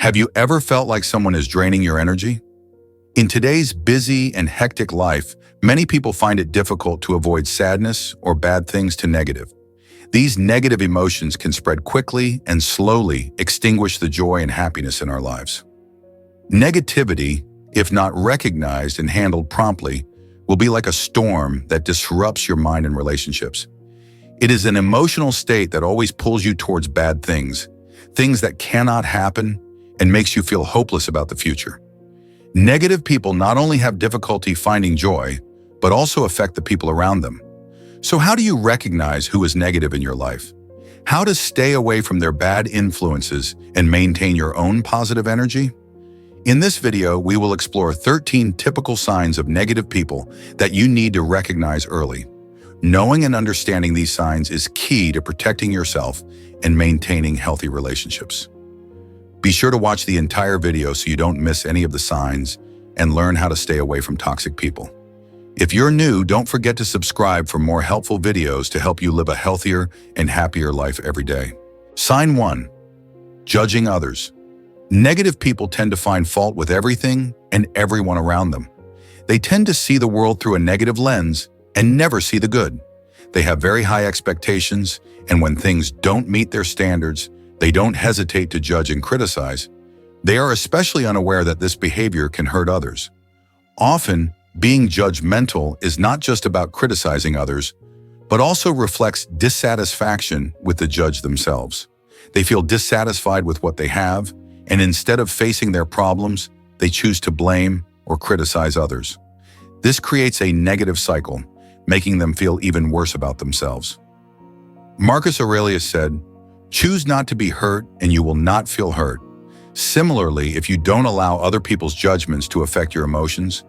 Have you ever felt like someone is draining your energy? In today's busy and hectic life, many people find it difficult to avoid sadness or bad things to negative. These negative emotions can spread quickly and slowly extinguish the joy and happiness in our lives. Negativity, if not recognized and handled promptly, will be like a storm that disrupts your mind and relationships. It is an emotional state that always pulls you towards bad things, things that cannot happen, and makes you feel hopeless about the future. Negative people not only have difficulty finding joy, but also affect the people around them. So how do you recognize who is negative in your life? How to stay away from their bad influences and maintain your own positive energy? In this video, we will explore 13 typical signs of negative people that you need to recognize early. Knowing and understanding these signs is key to protecting yourself and maintaining healthy relationships. Be sure to watch the entire video so you don't miss any of the signs and learn how to stay away from toxic people. If you're new, don't forget to subscribe for more helpful videos to help you live a healthier and happier life every day. Sign 1. Judging others. Negative people tend to find fault with everything and everyone around them. They tend to see the world through a negative lens and never see the good. They have very high expectations, and when things don't meet their standards, they don't hesitate to judge and criticize. They are especially unaware that this behavior can hurt others. Often, being judgmental is not just about criticizing others, but also reflects dissatisfaction with the judge themselves. They feel dissatisfied with what they have, and instead of facing their problems, they choose to blame or criticize others. This creates a negative cycle, making them feel even worse about themselves. Marcus Aurelius said, "Choose not to be hurt, and you will not feel hurt." Similarly, if you don't allow other people's judgments to affect your emotions,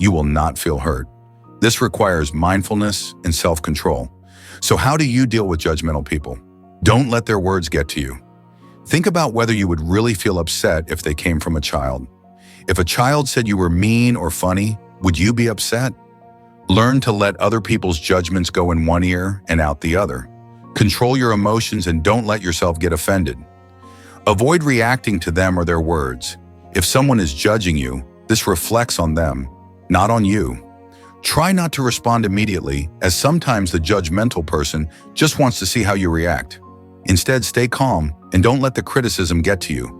you will not feel hurt. This requires mindfulness and self-control. So how do you deal with judgmental people? Don't let their words get to you. Think about whether you would really feel upset if they came from a child. If a child said you were mean or funny, would you be upset? Learn to let other people's judgments go in one ear and out the other. Control your emotions and don't let yourself get offended. Avoid reacting to them or their words. If someone is judging you, this reflects on them, not on you. Try not to respond immediately, as sometimes the judgmental person just wants to see how you react. Instead, stay calm and don't let the criticism get to you.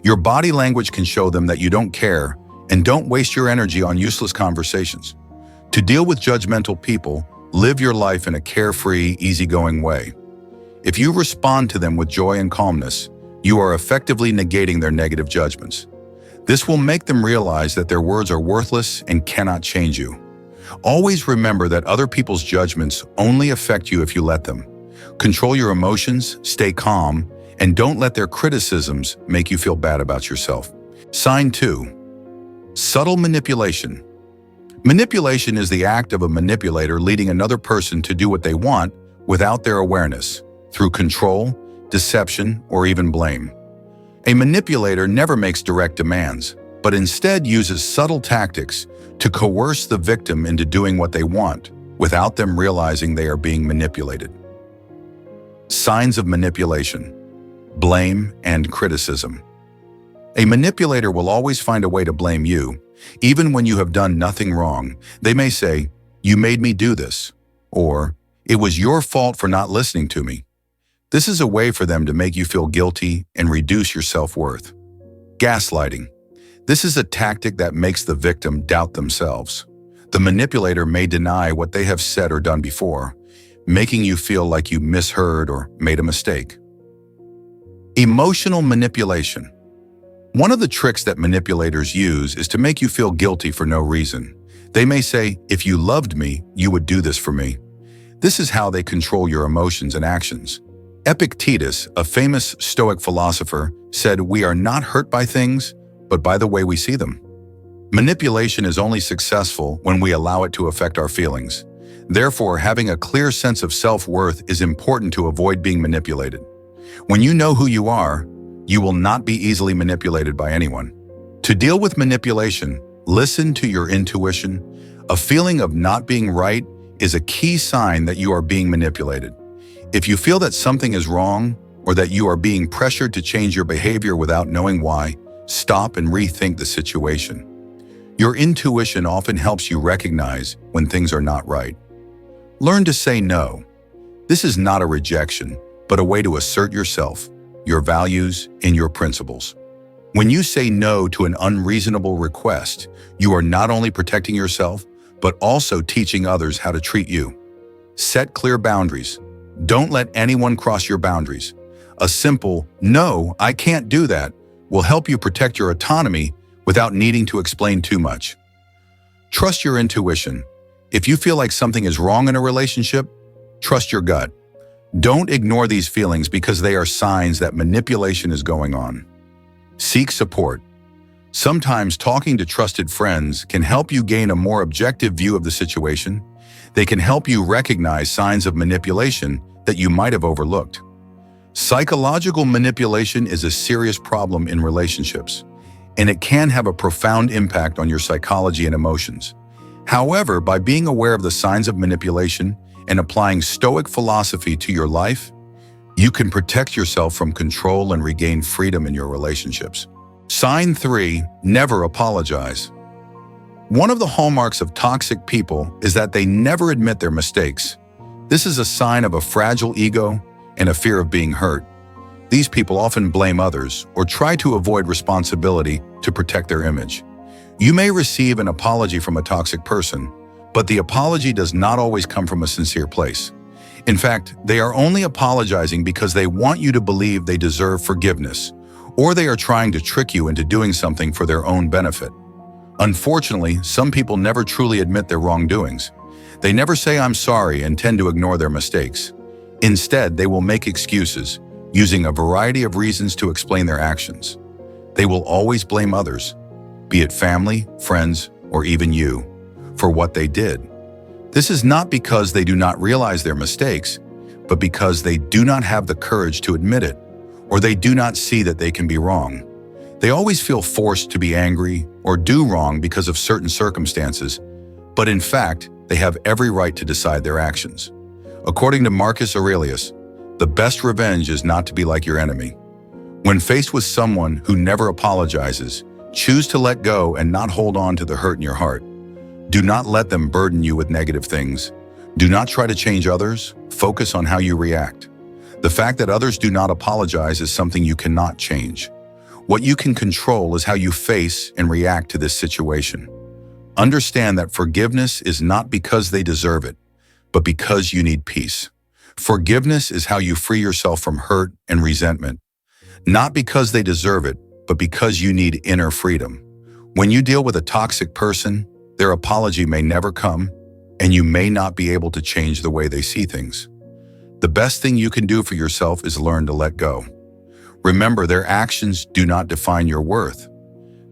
Your body language can show them that you don't care, and don't waste your energy on useless conversations. To deal with judgmental people, live your life in a carefree, easygoing way. If you respond to them with joy and calmness, you are effectively negating their negative judgments. This will make them realize that their words are worthless and cannot change you. Always remember that other people's judgments only affect you if you let them. Control your emotions, stay calm, and don't let their criticisms make you feel bad about yourself. Sign 2. Subtle manipulation. Manipulation is the act of a manipulator leading another person to do what they want without their awareness, through control, deception, or even blame. A manipulator never makes direct demands, but instead uses subtle tactics to coerce the victim into doing what they want, without them realizing they are being manipulated. Signs of manipulation: blame and criticism. A manipulator will always find a way to blame you, even when you have done nothing wrong. They may say, "You made me do this," or "It was your fault for not listening to me." This is a way for them to make you feel guilty and reduce your self-worth. Gaslighting. This is a tactic that makes the victim doubt themselves. The manipulator may deny what they have said or done before, making you feel like you misheard or made a mistake. Emotional manipulation. One of the tricks that manipulators use is to make you feel guilty for no reason. They may say, "If you loved me, you would do this for me." This is how they control your emotions and actions. Epictetus, a famous Stoic philosopher, said, "We are not hurt by things, but by the way we see them." Manipulation is only successful when we allow it to affect our feelings. Therefore, having a clear sense of self-worth is important to avoid being manipulated. When you know who you are, you will not be easily manipulated by anyone. To deal with manipulation, listen to your intuition. A feeling of not being right is a key sign that you are being manipulated. If you feel that something is wrong or that you are being pressured to change your behavior without knowing why, Stop and rethink the situation. Your intuition often helps you recognize when things are not right. Learn to say no. This is not a rejection, but a way to assert yourself, your values, and your principles. When you say no to an unreasonable request, you are not only protecting yourself, but also teaching others how to treat you. Set clear boundaries. Don't let anyone cross your boundaries. A simple, "No, I can't do that," will help you protect your autonomy without needing to explain too much. Trust your intuition. If you feel like something is wrong in a relationship, trust your gut. Don't ignore these feelings because they are signs that manipulation is going on. Seek support. Sometimes talking to trusted friends can help you gain a more objective view of the situation. They can help you recognize signs of manipulation that you might have overlooked. Psychological manipulation is a serious problem in relationships, and it can have a profound impact on your psychology and emotions. However, by being aware of the signs of manipulation and applying Stoic philosophy to your life, you can protect yourself from control and regain freedom in your relationships. Sign 3, never apologize. One of the hallmarks of toxic people is that they never admit their mistakes. This is a sign of a fragile ego and a fear of being hurt. These people often blame others or try to avoid responsibility to protect their image. You may receive an apology from a toxic person, but the apology does not always come from a sincere place. In fact, they are only apologizing because they want you to believe they deserve forgiveness, or they are trying to trick you into doing something for their own benefit. Unfortunately, some people never truly admit their wrongdoings. They never say "I'm sorry" and tend to ignore their mistakes. Instead, they will make excuses, using a variety of reasons to explain their actions. They will always blame others, be it family, friends, or even you, for what they did. This is not because they do not realize their mistakes, but because they do not have the courage to admit it, or they do not see that they can be wrong. They always feel forced to be angry or do wrong because of certain circumstances, but in fact, they have every right to decide their actions. According to Marcus Aurelius, the best revenge is not to be like your enemy. When faced with someone who never apologizes, choose to let go and not hold on to the hurt in your heart. Do not let them burden you with negative things. Do not try to change others. Focus on how you react. The fact that others do not apologize is something you cannot change. What you can control is how you face and react to this situation. Understand that forgiveness is not because they deserve it, but because you need peace. Forgiveness is how you free yourself from hurt and resentment, not because they deserve it, but because you need inner freedom. When you deal with a toxic person, their apology may never come, and you may not be able to change the way they see things. The best thing you can do for yourself is learn to let go. Remember, their actions do not define your worth.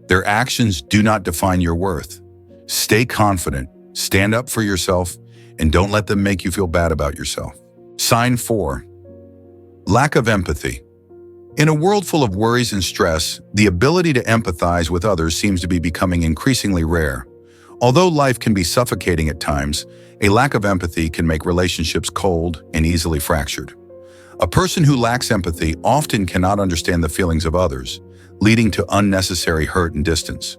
Their actions do not define your worth. Stay confident, stand up for yourself, and don't let them make you feel bad about yourself. Sign 4. Lack of empathy. In a world full of worries and stress, the ability to empathize with others seems to be becoming increasingly rare. Although life can be suffocating at times, a lack of empathy can make relationships cold and easily fractured. A person who lacks empathy often cannot understand the feelings of others, leading to unnecessary hurt and distance.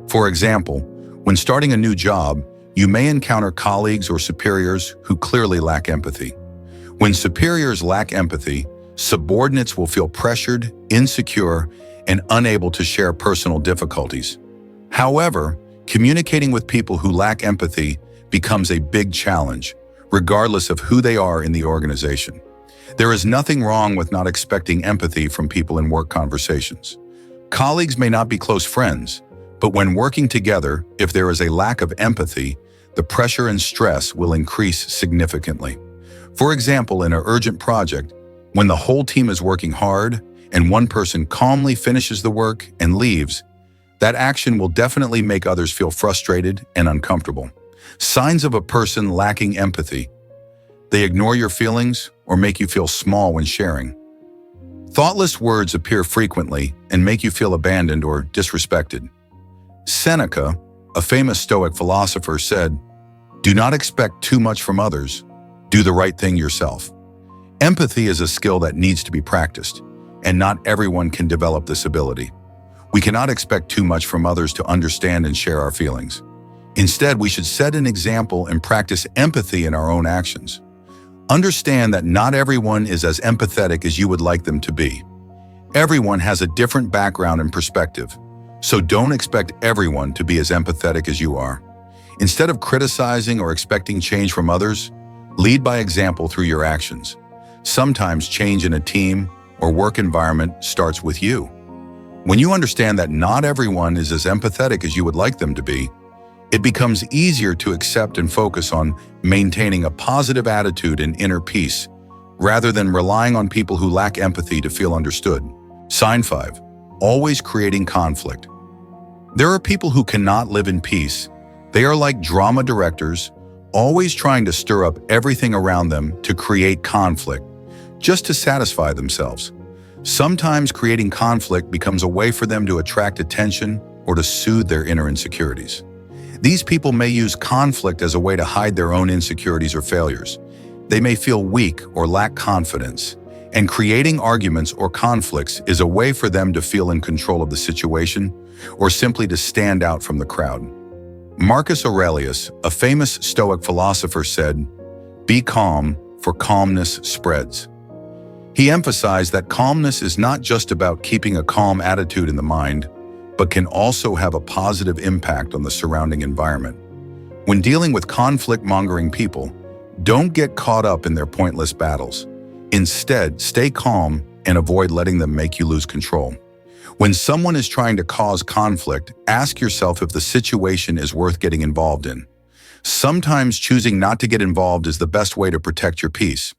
For example, when starting a new job, you may encounter colleagues or superiors who clearly lack empathy. When superiors lack empathy, subordinates will feel pressured, insecure, and unable to share personal difficulties. However, communicating with people who lack empathy becomes a big challenge, regardless of who they are in the organization. There is nothing wrong with not expecting empathy from people in work conversations. Colleagues may not be close friends, but when working together, if there is a lack of empathy, the pressure and stress will increase significantly. For example, in an urgent project, when the whole team is working hard and one person calmly finishes the work and leaves, that action will definitely make others feel frustrated and uncomfortable. Signs of a person lacking empathy: they ignore your feelings or make you feel small when sharing. Thoughtless words appear frequently and make you feel abandoned or disrespected. Seneca, a famous Stoic philosopher, said, "Do not expect too much from others. Do the right thing yourself." Empathy is a skill that needs to be practiced, and not everyone can develop this ability. We cannot expect too much from others to understand and share our feelings. Instead, we should set an example and practice empathy in our own actions. Understand that not everyone is as empathetic as you would like them to be. Everyone has a different background and perspective, so don't expect everyone to be as empathetic as you are. Instead of criticizing or expecting change from others, lead by example through your actions. Sometimes change in a team or work environment starts with you. When you understand that not everyone is as empathetic as you would like them to be, it becomes easier to accept and focus on maintaining a positive attitude and inner peace, rather than relying on people who lack empathy to feel understood. Sign 5. Always creating conflict. There are people who cannot live in peace. They are like drama directors, always trying to stir up everything around them to create conflict, just to satisfy themselves. Sometimes creating conflict becomes a way for them to attract attention or to soothe their inner insecurities. These people may use conflict as a way to hide their own insecurities or failures. They may feel weak or lack confidence, and creating arguments or conflicts is a way for them to feel in control of the situation or simply to stand out from the crowd. Marcus Aurelius, a famous Stoic philosopher, said, "Be calm, for calmness spreads." He emphasized that calmness is not just about keeping a calm attitude in the mind, but can also have a positive impact on the surrounding environment. When dealing with conflict-mongering people, don't get caught up in their pointless battles. Instead, stay calm and avoid letting them make you lose control. When someone is trying to cause conflict, ask yourself if the situation is worth getting involved in. Sometimes choosing not to get involved is the best way to protect your peace.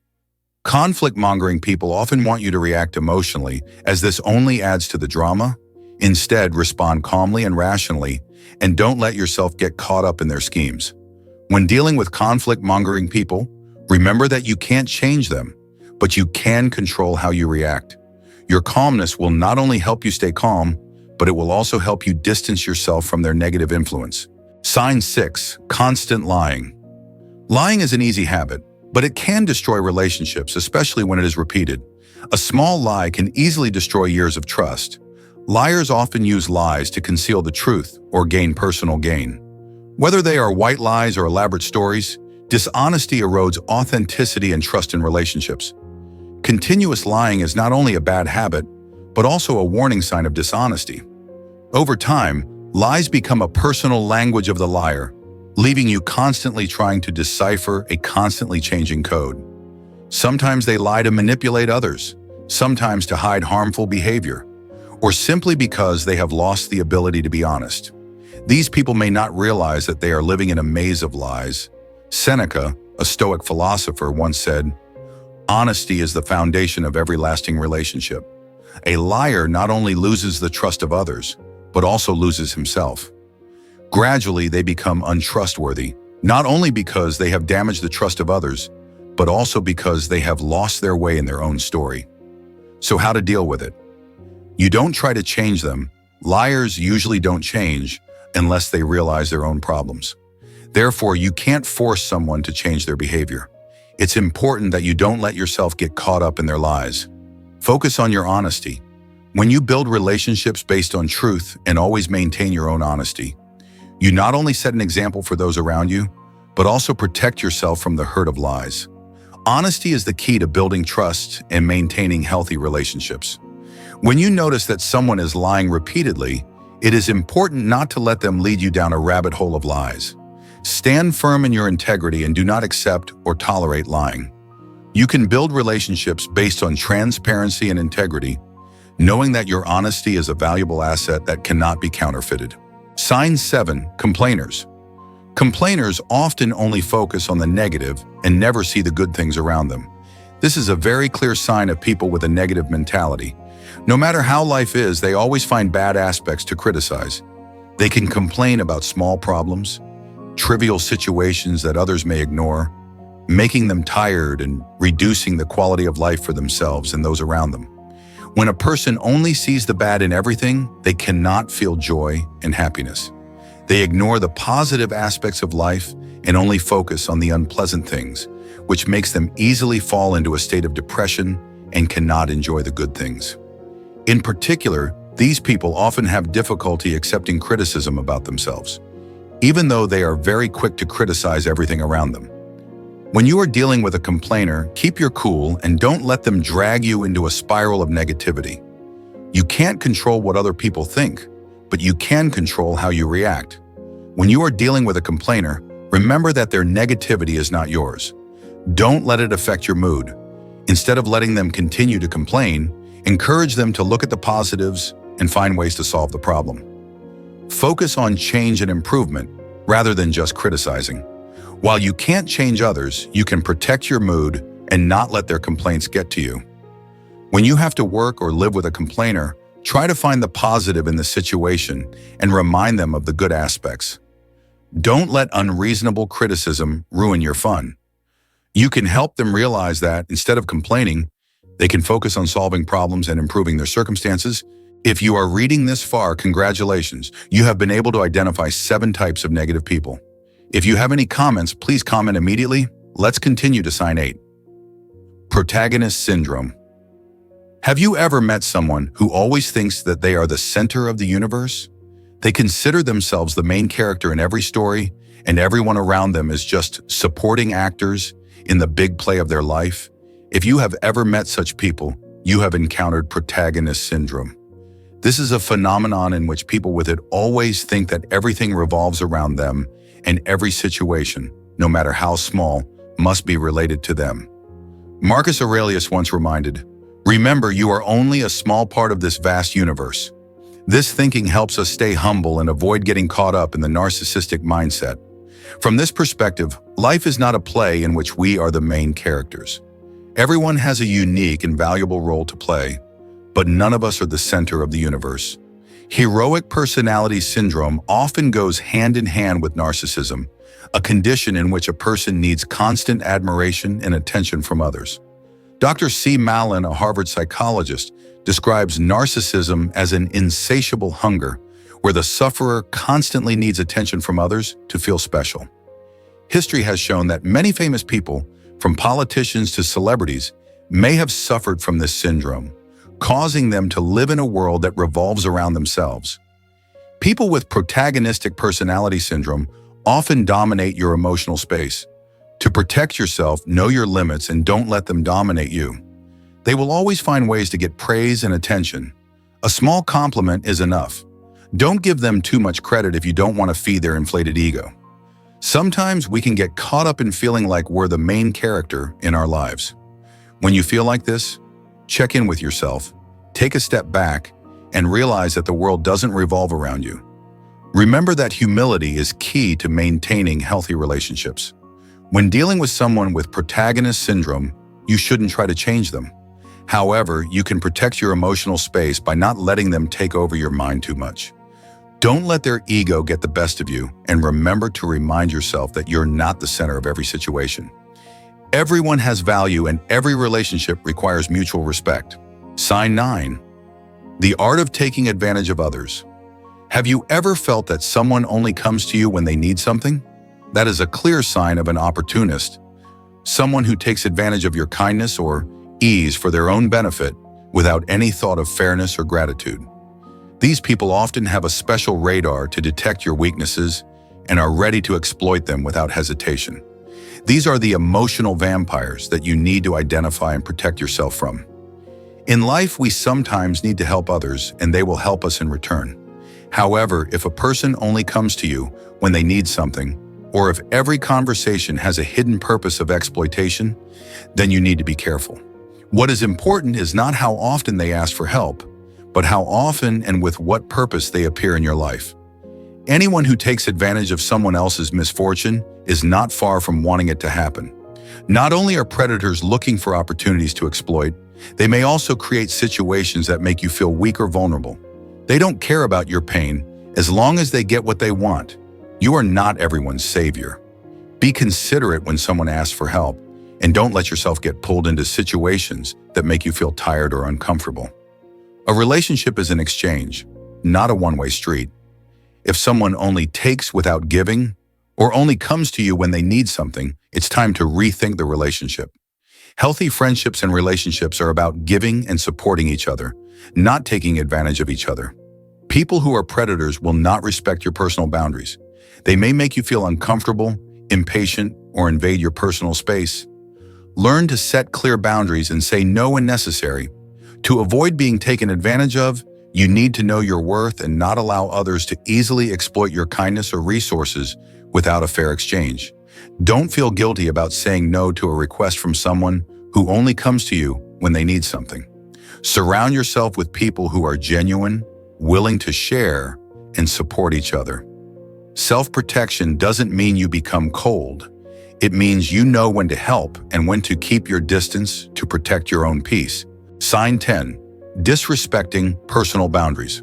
Conflict-mongering people often want you to react emotionally, as this only adds to the drama. Instead, respond calmly and rationally, and don't let yourself get caught up in their schemes. When dealing with conflict-mongering people, remember that you can't change them, but you can control how you react. Your calmness will not only help you stay calm, but it will also help you distance yourself from their negative influence. Sign 6. Constant lying. Lying is an easy habit, but it can destroy relationships, especially when it is repeated. A small lie can easily destroy years of trust. Liars often use lies to conceal the truth or gain personal gain. Whether they are white lies or elaborate stories, dishonesty erodes authenticity and trust in relationships. Continuous lying is not only a bad habit, but also a warning sign of dishonesty. Over time, lies become a personal language of the liar, leaving you constantly trying to decipher a constantly changing code. Sometimes they lie to manipulate others, sometimes to hide harmful behavior, or simply because they have lost the ability to be honest. These people may not realize that they are living in a maze of lies. Seneca, a Stoic philosopher, once said, "Honesty is the foundation of every lasting relationship." A liar not only loses the trust of others, but also loses himself. Gradually, they become untrustworthy, not only because they have damaged the trust of others, but also because they have lost their way in their own story. So how to deal with it? You don't try to change them. Liars usually don't change unless they realize their own problems. Therefore, you can't force someone to change their behavior. It's important that you don't let yourself get caught up in their lies. Focus on your honesty. When you build relationships based on truth and always maintain your own honesty, you not only set an example for those around you, but also protect yourself from the hurt of lies. Honesty is the key to building trust and maintaining healthy relationships. When you notice that someone is lying repeatedly, it is important not to let them lead you down a rabbit hole of lies. Stand firm in your integrity and do not accept or tolerate lying. You can build relationships based on transparency and integrity, knowing that your honesty is a valuable asset that cannot be counterfeited. Sign 7. Complainers. Complainers often only focus on the negative and never see the good things around them. This is a very clear sign of people with a negative mentality. No matter how life is, they always find bad aspects to criticize. They can complain about small problems, trivial situations that others may ignore, making them tired and reducing the quality of life for themselves and those around them. When a person only sees the bad in everything, they cannot feel joy and happiness. They ignore the positive aspects of life and only focus on the unpleasant things, which makes them easily fall into a state of depression and cannot enjoy the good things. In particular, These people often have difficulty accepting criticism about themselves, even though they are very quick to criticize everything around them. When you are dealing with a complainer, keep your cool and don't let them drag you into a spiral of negativity. You can't control what other people think, but you can control how you react. When you are dealing with a complainer, remember that their negativity is not yours. Don't let it affect your mood. Instead of letting them continue to complain, encourage them to look at the positives and find ways to solve the problem. Focus on change and improvement rather than just criticizing. While you can't change others, you can protect your mood and not let their complaints get to you. When you have to work or live with a complainer, try to find the positive in the situation and remind them of the good aspects. Don't let unreasonable criticism ruin your fun. You can help them realize that, instead of complaining, they can focus on solving problems and improving their circumstances. If you are reading this far, congratulations. You have been able to identify 7 types of negative people. If you have any comments, please comment immediately. Let's continue to sign 8. Protagonist syndrome. Have you ever met someone who always thinks that they are the center of the universe? They consider themselves the main character in every story, and everyone around them is just supporting actors in the big play of their life. If you have ever met such people, you have encountered protagonist syndrome. This is a phenomenon in which people with it always think that everything revolves around them, and every situation, no matter how small, must be related to them. Marcus Aurelius once reminded, "Remember, you are only a small part of this vast universe." This thinking helps us stay humble and avoid getting caught up in the narcissistic mindset. From this perspective, life is not a play in which we are the main characters. Everyone has a unique and valuable role to play, but none of us are the center of the universe. Heroic personality syndrome often goes hand in hand with narcissism, a condition in which a person needs constant admiration and attention from others. Dr. C. Mallon, a Harvard psychologist, describes narcissism as an insatiable hunger, where the sufferer constantly needs attention from others to feel special. History has shown that many famous people, from politicians to celebrities, may have suffered from this syndrome, causing them to live in a world that revolves around themselves. People with protagonistic personality syndrome often dominate your emotional space. To protect yourself, know your limits and don't let them dominate you. They will always find ways to get praise and attention. A small compliment is enough. Don't give them too much credit if you don't want to feed their inflated ego. Sometimes we can get caught up in feeling like we're the main character in our lives. When you feel like this, check in with yourself, take a step back, and realize that the world doesn't revolve around you. Remember that humility is key to maintaining healthy relationships. When dealing with someone with protagonist syndrome, you shouldn't try to change them. However, you can protect your emotional space by not letting them take over your mind too much. Don't let their ego get the best of you, and remember to remind yourself that you're not the center of every situation. Everyone has value and every relationship requires mutual respect. Sign 9. The art of taking advantage of others. Have you ever felt that someone only comes to you when they need something? That is a clear sign of an opportunist, someone who takes advantage of your kindness or ease for their own benefit without any thought of fairness or gratitude. These people often have a special radar to detect your weaknesses and are ready to exploit them without hesitation. These are the emotional vampires that you need to identify and protect yourself from. In life, we sometimes need to help others, and they will help us in return. However, if a person only comes to you when they need something, or if every conversation has a hidden purpose of exploitation, then you need to be careful. What is important is not how often they ask for help, but how often and with what purpose they appear in your life. Anyone who takes advantage of someone else's misfortune is not far from wanting it to happen. Not only are predators looking for opportunities to exploit, they may also create situations that make you feel weak or vulnerable. They don't care about your pain as long as they get what they want. You are not everyone's savior. Be considerate when someone asks for help, and don't let yourself get pulled into situations that make you feel tired or uncomfortable. A relationship is an exchange, not a one-way street. If someone only takes without giving, or only comes to you when they need something, it's time to rethink the relationship. Healthy friendships and relationships are about giving and supporting each other, not taking advantage of each other. People who are predators will not respect your personal boundaries. They may make you feel uncomfortable, impatient, or invade your personal space. Learn to set clear boundaries and say no when necessary. To avoid being taken advantage of, you need to know your worth and not allow others to easily exploit your kindness or resources without a fair exchange. Don't feel guilty about saying no to a request from someone who only comes to you when they need something. Surround yourself with people who are genuine, willing to share, and support each other. Self-protection doesn't mean you become cold. It means you know when to help and when to keep your distance to protect your own peace. Sign 10. Disrespecting personal boundaries.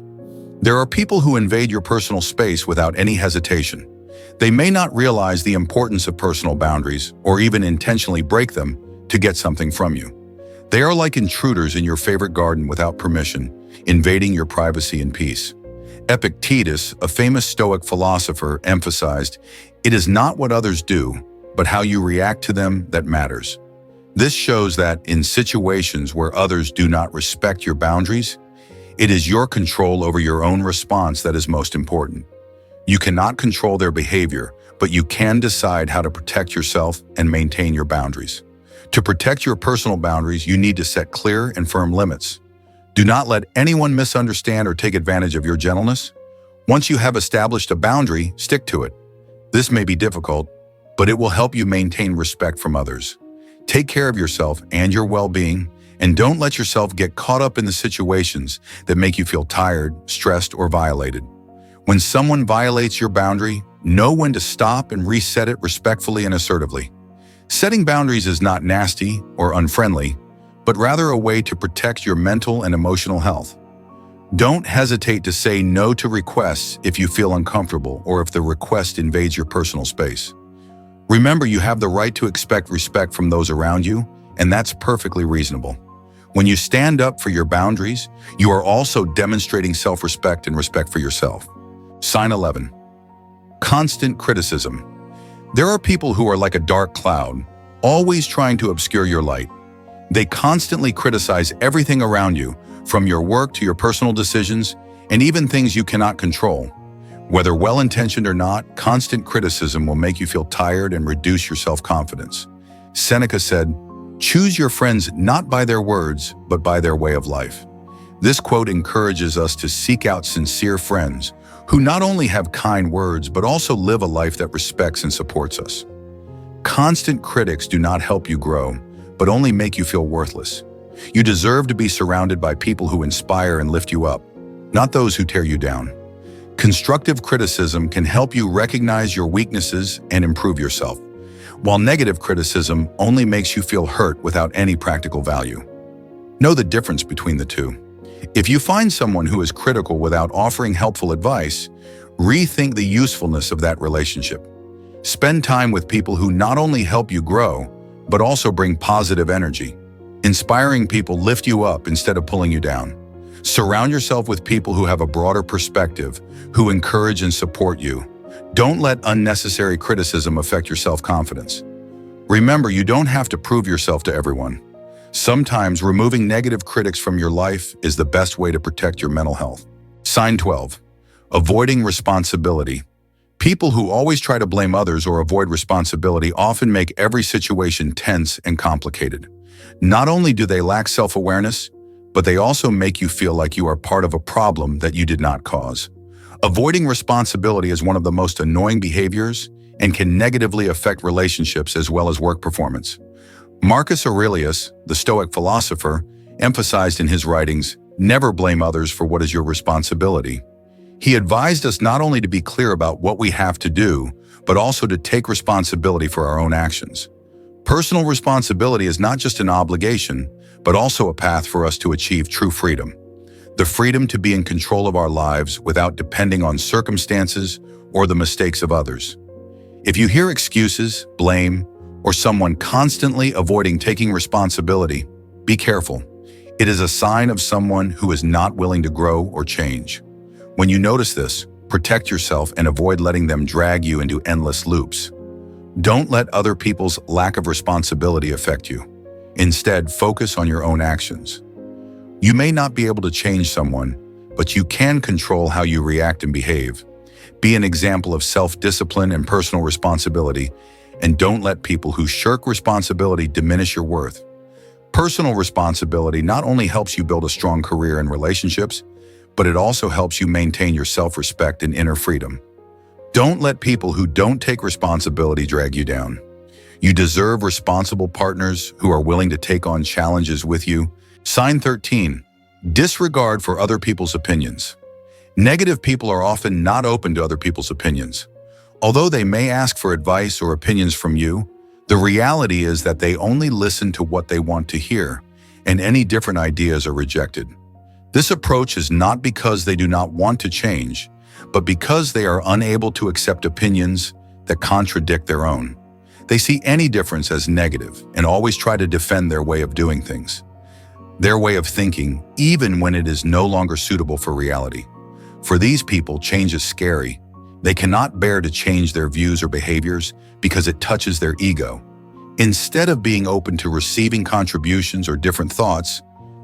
There are people who invade your personal space without any hesitation. They may not realize the importance of personal boundaries or even intentionally break them to get something from you. They are like intruders in your favorite garden without permission, invading your privacy and peace. Epictetus, a famous Stoic philosopher, emphasized, "It is not what others do, but how you react to them that matters." This shows that in situations where others do not respect your boundaries, it is your control over your own response that is most important. You cannot control their behavior, but you can decide how to protect yourself and maintain your boundaries. To protect your personal boundaries, you need to set clear and firm limits. Do not let anyone misunderstand or take advantage of your gentleness. Once you have established a boundary, stick to it. This may be difficult, but it will help you maintain respect from others. Take care of yourself and your well-being, and don't let yourself get caught up in the situations that make you feel tired, stressed, or violated. When someone violates your boundary, know when to stop and reset it respectfully and assertively. Setting boundaries is not nasty or unfriendly, but rather a way to protect your mental and emotional health. Don't hesitate to say no to requests if you feel uncomfortable or if the request invades your personal space. Remember, you have the right to expect respect from those around you, and that's perfectly reasonable. When you stand up for your boundaries, you are also demonstrating self-respect and respect for yourself. Sign 11. Constant criticism. There are people who are like a dark cloud, always trying to obscure your light. They constantly criticize everything around you, from your work to your personal decisions, and even things you cannot control. Whether well-intentioned or not, constant criticism will make you feel tired and reduce your self-confidence. Seneca said, "Choose your friends not by their words, but by their way of life." This quote encourages us to seek out sincere friends who not only have kind words, but also live a life that respects and supports us. Constant critics do not help you grow, but only make you feel worthless. You deserve to be surrounded by people who inspire and lift you up, not those who tear you down. Constructive criticism can help you recognize your weaknesses and improve yourself, while negative criticism only makes you feel hurt without any practical value. Know the difference between the two. If you find someone who is critical without offering helpful advice, rethink the usefulness of that relationship. Spend time with people who not only help you grow, but also bring positive energy. Inspiring people lift you up instead of pulling you down. Surround yourself with people who have a broader perspective, who encourage and support you. Don't let unnecessary criticism affect your self-confidence. Remember, you don't have to prove yourself to everyone. Sometimes removing negative critics from your life is the best way to protect your mental health. Sign 12. Avoiding responsibility. People who always try to blame others or avoid responsibility often make every situation tense and complicated. Not only do they lack self-awareness, but they also make you feel like you are part of a problem that you did not cause. Avoiding responsibility is one of the most annoying behaviors and can negatively affect relationships as well as work performance. Marcus Aurelius, the Stoic philosopher, emphasized in his writings, "Never blame others for what is your responsibility." He advised us not only to be clear about what we have to do, but also to take responsibility for our own actions. Personal responsibility is not just an obligation, but also a path for us to achieve true freedom. The freedom to be in control of our lives without depending on circumstances or the mistakes of others. If you hear excuses, blame, or someone constantly avoiding taking responsibility, be careful. It is a sign of someone who is not willing to grow or change. When you notice this, protect yourself and avoid letting them drag you into endless loops. Don't let other people's lack of responsibility affect you. Instead, focus on your own actions. You may not be able to change someone, but you can control how you react and behave. Be an example of self-discipline and personal responsibility, and don't let people who shirk responsibility diminish your worth. Personal responsibility not only helps you build a strong career and relationships, but it also helps you maintain your self-respect and inner freedom. Don't let people who don't take responsibility drag you down. You deserve responsible partners who are willing to take on challenges with you. Sign 13. Disregard for other people's opinions. Negative people are often not open to other people's opinions. Although they may ask for advice or opinions from you, the reality is that they only listen to what they want to hear, and any different ideas are rejected. This approach is not because they do not want to change, but because they are unable to accept opinions that contradict their own. They see any difference as negative and always try to defend their way of doing things, their way of thinking, even when it is no longer suitable for reality. For these people, change is scary. They cannot bear to change their views or behaviors because it touches their ego. Instead of being open to receiving contributions or different thoughts,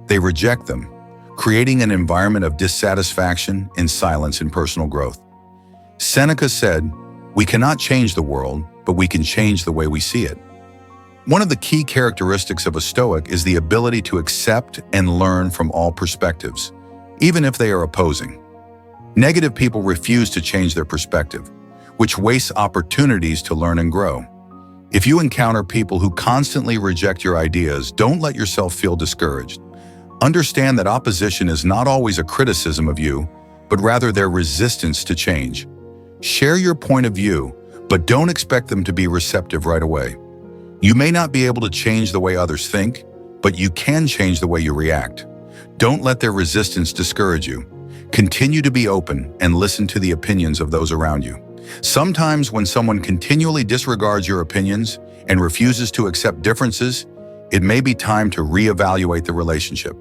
they reject them, creating an environment of dissatisfaction and silence in personal growth. Seneca said, "We cannot change the world, but we can change the way we see it." One of the key characteristics of a Stoic is the ability to accept and learn from all perspectives, even if they are opposing. Negative people refuse to change their perspective, which wastes opportunities to learn and grow. If you encounter people who constantly reject your ideas, don't let yourself feel discouraged. Understand that opposition is not always a criticism of you, but rather their resistance to change. Share your point of view, but don't expect them to be receptive right away. You may not be able to change the way others think, but you can change the way you react. Don't let their resistance discourage you. Continue to be open and listen to the opinions of those around you. Sometimes when someone continually disregards your opinions and refuses to accept differences, it may be time to reevaluate the relationship.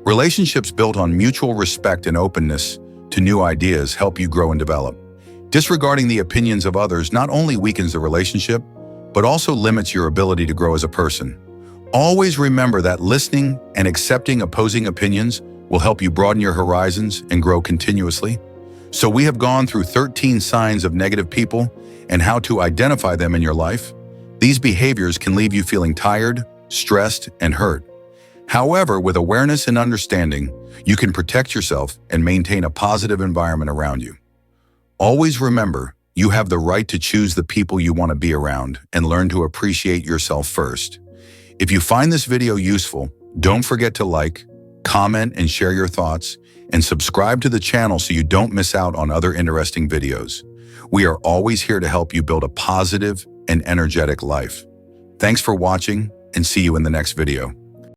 Relationships built on mutual respect and openness to new ideas help you grow and develop. Disregarding the opinions of others not only weakens the relationship, but also limits your ability to grow as a person. Always remember that listening and accepting opposing opinions will help you broaden your horizons and grow continuously. So we have gone through 13 signs of negative people and how to identify them in your life. These behaviors can leave you feeling tired, stressed, and hurt. However, with awareness and understanding, you can protect yourself and maintain a positive environment around you. Always remember, you have the right to choose the people you want to be around and learn to appreciate yourself first. If you find this video useful, don't forget to like, comment, and share your thoughts, and subscribe to the channel so you don't miss out on other interesting videos. We are always here to help you build a positive and energetic life. Thanks for watching, and see you in the next video.